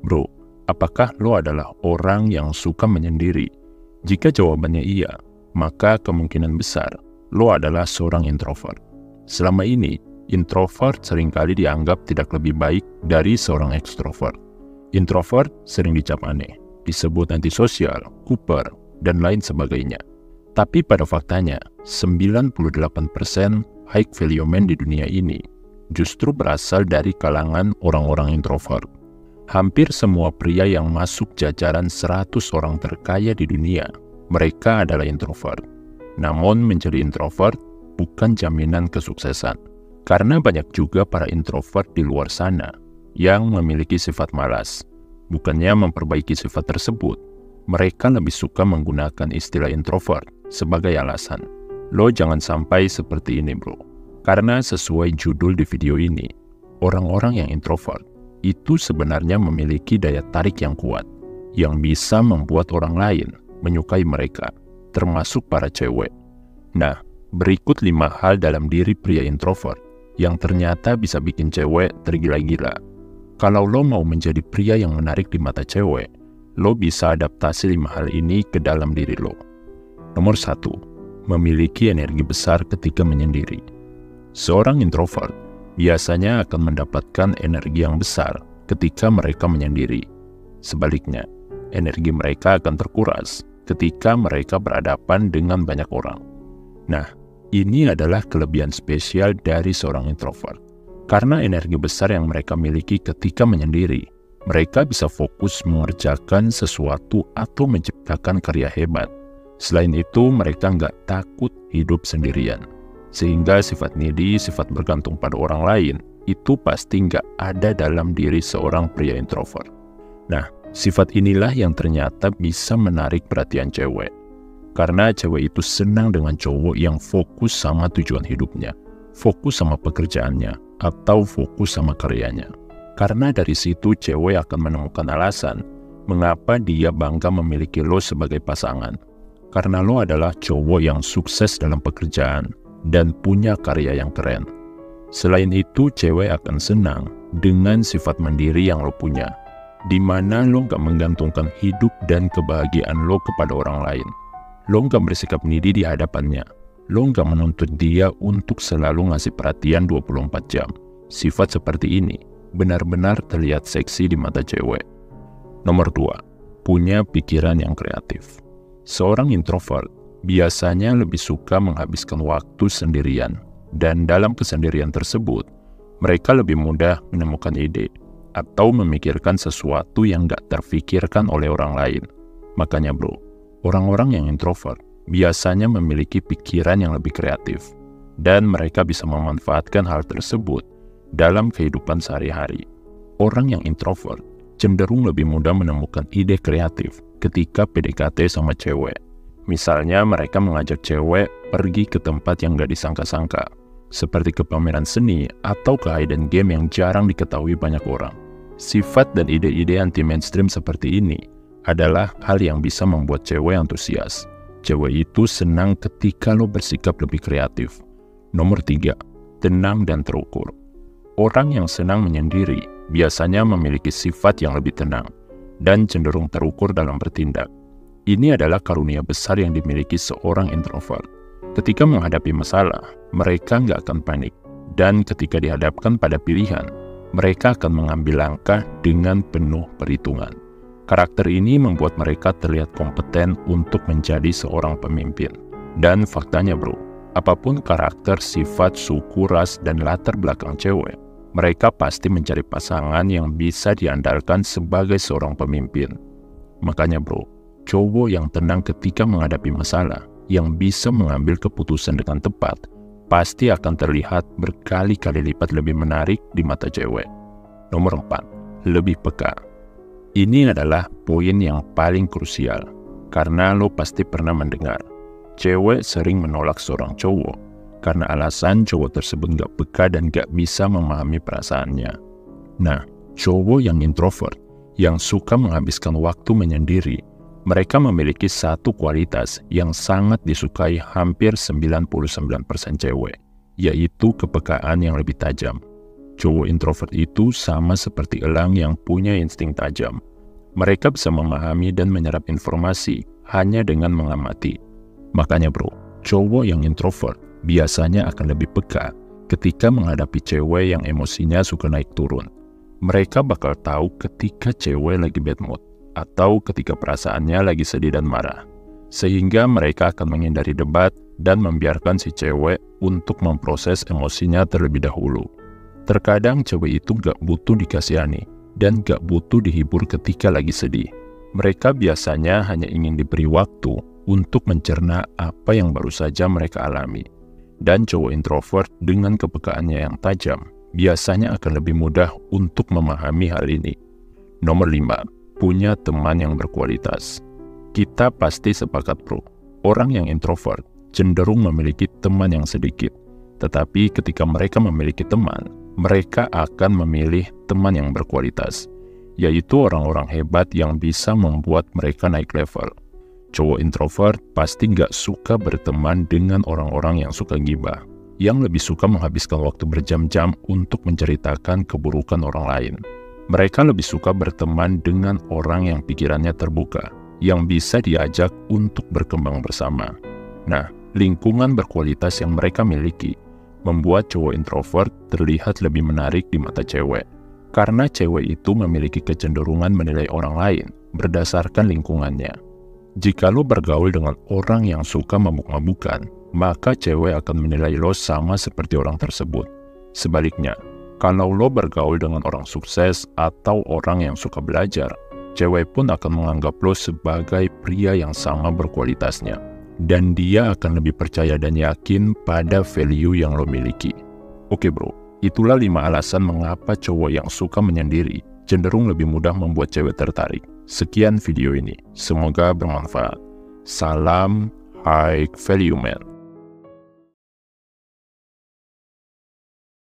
Bro, apakah lo adalah orang yang suka menyendiri? Jika jawabannya iya, maka kemungkinan besar lo adalah seorang introvert. Selama ini, introvert seringkali dianggap tidak lebih baik dari seorang ekstrovert. Introvert sering dicap aneh, disebut antisosial, kuper, dan lain sebagainya. Tapi pada faktanya, 98% high value man di dunia ini justru berasal dari kalangan orang-orang introvert. Hampir semua pria yang masuk jajaran 100 orang terkaya di dunia, mereka adalah introvert. Namun menjadi introvert bukan jaminan kesuksesan. Karena banyak juga para introvert di luar sana yang memiliki sifat malas. Bukannya memperbaiki sifat tersebut, mereka lebih suka menggunakan istilah introvert sebagai alasan. Lo jangan sampai seperti ini bro. Karena sesuai judul di video ini, orang-orang yang introvert itu sebenarnya memiliki daya tarik yang kuat, yang bisa membuat orang lain menyukai mereka, termasuk para cewek. Nah, berikut 5 hal dalam diri pria introvert yang ternyata bisa bikin cewek tergila-gila. Kalau lo mau menjadi pria yang menarik di mata cewek, lo bisa adaptasi 5 hal ini ke dalam diri lo. Nomor 1, memiliki energi besar ketika menyendiri. Seorang introvert biasanya akan mendapatkan energi yang besar ketika mereka menyendiri. Sebaliknya, energi mereka akan terkuras ketika mereka berhadapan dengan banyak orang. Nah, ini adalah kelebihan spesial dari seorang introvert. Karena energi besar yang mereka miliki ketika menyendiri, mereka bisa fokus mengerjakan sesuatu atau menciptakan karya hebat. Selain itu, mereka nggak takut hidup sendirian. Sehingga sifat needy, sifat bergantung pada orang lain, itu pasti nggak ada dalam diri seorang pria introvert. Nah, sifat inilah yang ternyata bisa menarik perhatian cewek. Karena cewek itu senang dengan cowok yang fokus sama tujuan hidupnya, fokus sama pekerjaannya, atau fokus sama karyanya. Karena dari situ cewek akan menemukan alasan mengapa dia bangga memiliki lo sebagai pasangan. Karena lo adalah cowok yang sukses dalam pekerjaan dan punya karya yang keren. Selain itu, cewek akan senang dengan sifat mandiri yang lo punya, di mana lo gak menggantungkan hidup dan kebahagiaan lo kepada orang lain. Lo gak bersikap needy di hadapannya. Lo gak menuntut dia untuk selalu ngasih perhatian 24 jam. Sifat seperti ini benar-benar terlihat seksi di mata cewek. Nomor 2, punya pikiran yang kreatif. Seorang introvert biasanya lebih suka menghabiskan waktu sendirian, dan dalam kesendirian tersebut, mereka lebih mudah menemukan ide atau memikirkan sesuatu yang gak terfikirkan oleh orang lain. Makanya bro, orang-orang yang introvert biasanya memiliki pikiran yang lebih kreatif, dan mereka bisa memanfaatkan hal tersebut dalam kehidupan sehari-hari. Orang yang introvert cenderung lebih mudah menemukan ide kreatif ketika PDKT sama cewek. Misalnya mereka mengajak cewek pergi ke tempat yang gak disangka-sangka, seperti ke pameran seni atau ke hidden game yang jarang diketahui banyak orang. Sifat dan ide-ide anti-mainstream seperti ini adalah hal yang bisa membuat cewek antusias. Cewek itu senang ketika lo bersikap lebih kreatif. Nomor 3, tenang dan terukur. Orang yang senang menyendiri biasanya memiliki sifat yang lebih tenang dan cenderung terukur dalam bertindak. Ini adalah karunia besar yang dimiliki seorang introvert. Ketika menghadapi masalah, mereka nggak akan panik. Dan ketika dihadapkan pada pilihan, mereka akan mengambil langkah dengan penuh perhitungan. Karakter ini membuat mereka terlihat kompeten untuk menjadi seorang pemimpin. Dan faktanya bro, apapun karakter, sifat, suku, ras, dan latar belakang cewek, mereka pasti mencari pasangan yang bisa diandalkan sebagai seorang pemimpin. Makanya bro, cowok yang tenang ketika menghadapi masalah, yang bisa mengambil keputusan dengan tepat, pasti akan terlihat berkali-kali lipat lebih menarik di mata cewek. Nomor 4, lebih peka. Ini adalah poin yang paling krusial, karena lo pasti pernah mendengar, cewek sering menolak seorang cowok, karena alasan cowok tersebut gak peka dan gak bisa memahami perasaannya. Nah, cowok yang introvert, yang suka menghabiskan waktu menyendiri, mereka memiliki satu kualitas yang sangat disukai hampir 99% cewek, yaitu kepekaan yang lebih tajam. Cowok introvert itu sama seperti elang yang punya insting tajam. Mereka bisa memahami dan menyerap informasi hanya dengan mengamati. Makanya bro, cowok yang introvert biasanya akan lebih peka ketika menghadapi cewek yang emosinya suka naik turun. Mereka bakal tahu ketika cewek lagi bad mood atau ketika perasaannya lagi sedih dan marah. Sehingga mereka akan menghindari debat dan membiarkan si cewek untuk memproses emosinya terlebih dahulu. Terkadang cewek itu gak butuh dikasihani dan gak butuh dihibur ketika lagi sedih. Mereka biasanya hanya ingin diberi waktu untuk mencerna apa yang baru saja mereka alami. Dan cowok introvert dengan kepekaannya yang tajam biasanya akan lebih mudah untuk memahami hal ini. Nomor 5. Punya teman yang berkualitas. Kita pasti sepakat bro, orang yang introvert cenderung memiliki teman yang sedikit. Tetapi ketika mereka memiliki teman, mereka akan memilih teman yang berkualitas, yaitu orang-orang hebat yang bisa membuat mereka naik level. Cowok introvert pasti nggak suka berteman dengan orang-orang yang suka gibah, yang lebih suka menghabiskan waktu berjam-jam untuk menceritakan keburukan orang lain. Mereka lebih suka berteman dengan orang yang pikirannya terbuka, yang bisa diajak untuk berkembang bersama. Nah, lingkungan berkualitas yang mereka miliki membuat cowok introvert terlihat lebih menarik di mata cewek. Karena cewek itu memiliki kecenderungan menilai orang lain berdasarkan lingkungannya. Jika lo bergaul dengan orang yang suka mabuk-mabukan, maka cewek akan menilai lo sama seperti orang tersebut. Sebaliknya, kalau lo bergaul dengan orang sukses atau orang yang suka belajar, cewek pun akan menganggap lo sebagai pria yang sama berkualitasnya. Dan dia akan lebih percaya dan yakin pada value yang lo miliki. Oke bro, itulah 5 alasan mengapa cowok yang suka menyendiri cenderung lebih mudah membuat cewek tertarik. Sekian video ini, semoga bermanfaat. Salam High Value Man.